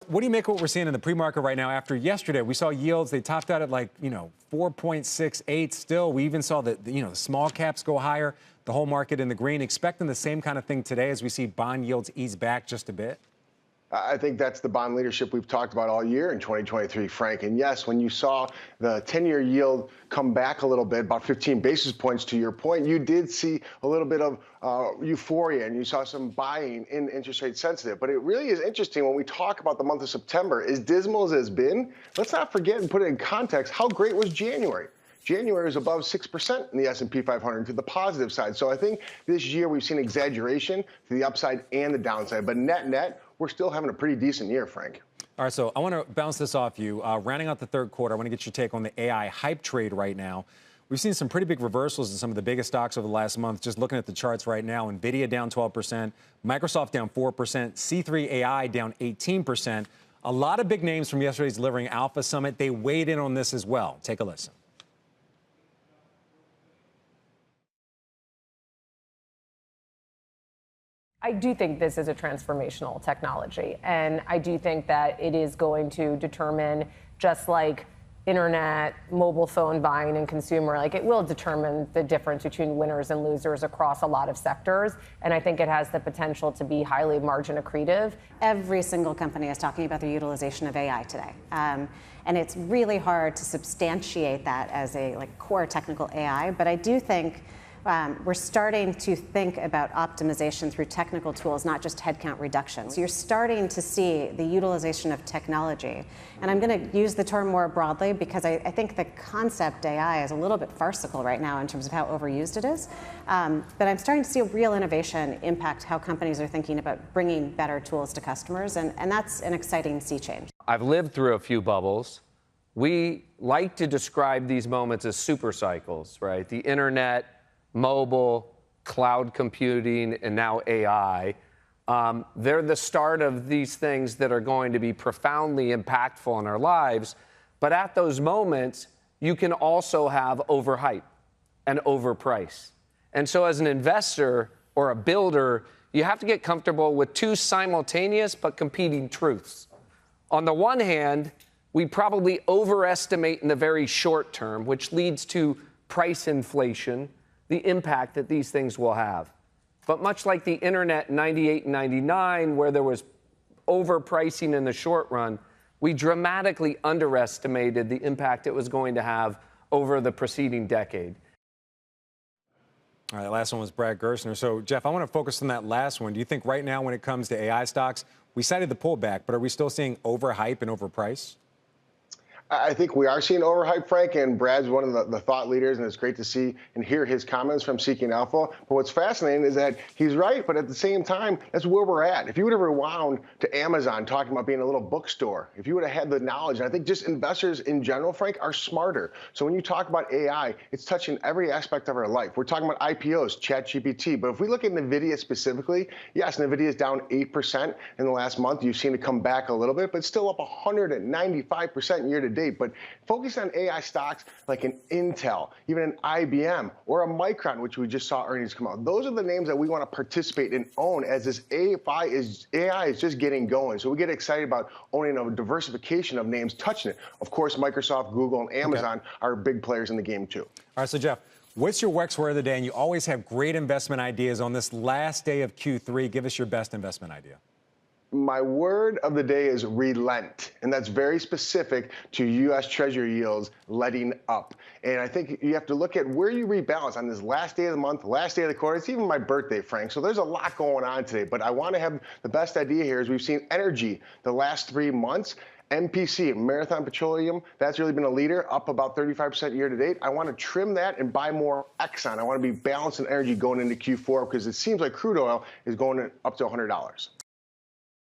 What do you make of what we're seeing in the pre-market right now? After yesterday, we saw yields, they topped out at 4.68 still. We even saw the small caps go higher, the whole market in the green. Expecting the same kind of thing today as we see bond yields ease back just a bit? I think that's the bond leadership we've talked about all year in 2023, Frank. And yes, when you saw the 10-year yield come back a little bit, about 15 basis points to your point, you did see a little bit of euphoria, and you saw some buying in interest rate sensitive. But it really is interesting when we talk about the month of September, as dismal as it's been, let's not forget and put it in context, how great was January? January was above 6% in the S&P 500 to the positive side. So I think this year we've seen exaggeration to the upside and the downside. But net, we're still having a pretty decent year, Frank. All right, so I want to bounce this off you. Rounding out the third quarter, I want to get your take on the AI hype trade right now. We've seen some pretty big reversals in some of the biggest stocks over the last month. Just looking at the charts right now, NVIDIA down 12%, Microsoft down 4%, C3 AI down 18%. A lot of big names from yesterday's Delivering Alpha Summit, they weighed in on this as well. Take a listen. I do think this is a transformational technology, and I do think that it is going to determine, just like internet, mobile phone buying and consumer, like it will determine the difference between winners and losers across a lot of sectors. And I think it has the potential to be highly margin accretive. Every single company is talking about the utilization of AI today. And it's really hard to substantiate that as a core technical AI, but I do think we're starting to think about optimization through technical tools, not just headcount reduction. So you're starting to see the utilization of technology. And I'm going to use the term more broadly because I think the concept AI is a little bit farcical right now in terms of how overused it is. But I'm starting to see a real innovation impact how companies are thinking about bringing better tools to customers. And that's an exciting sea change. I've lived through a few bubbles. We like to describe these moments as super cycles, right? The internet, mobile, cloud computing, and now AI. They're the start of these things that are going to be profoundly impactful in our lives. But at those moments, you can also have overhype and overprice. And so as an investor or a builder, you have to get comfortable with two simultaneous but competing truths. On the one hand, we probably overestimate in the very short term, which leads to price inflation, the impact that these things will have. But much like the internet in 98 and 99, where there was overpricing in the short run, we dramatically underestimated the impact it was going to have over the preceding decade. All right, the last one was Brad Gerstner. So, Jeff, I want to focus on that last one. Do you think right now when it comes to AI stocks, we cited the pullback, but are we still seeing overhype and overprice? I think we are seeing overhype, Frank, and Brad's one of the thought leaders, and it's great to see and hear his comments from Seeking Alpha. But what's fascinating is that he's right, but at the same time, that's where we're at. If you would have rewound to Amazon talking about being a little bookstore, if you would have had the knowledge, and I think just investors in general, Frank, are smarter. So when you talk about AI, it's touching every aspect of our life. We're talking about IPOs, ChatGPT, but if we look at NVIDIA specifically, yes, NVIDIA is down 8% in the last month. You've seen it come back a little bit, but still up 195% year to date. But focus on AI stocks like an Intel, even an IBM, or a Micron, which we just saw earnings come out. Those are the names that we want to participate and own as this AI is just getting going. So we get excited about owning a diversification of names touching it. Of course, Microsoft, Google, and Amazon are big players in the game too. All right, so Jeff, what's your WEX word of the day? And you always have great investment ideas on this last day of Q3. Give us your best investment idea. My word of the day is relent, and that's very specific to U.S. Treasury yields letting up. And I think you have to look at where you rebalance on this last day of the month, last day of the quarter. It's even my birthday, Frank, so there's a lot going on today. But I want to have the best idea here is we've seen energy the last 3 months. MPC, Marathon Petroleum, that's really been a leader, up about 35% year to date. I want to trim that and buy more Exxon. I want to be balanced in energy going into Q4 because it seems like crude oil is going up to $100.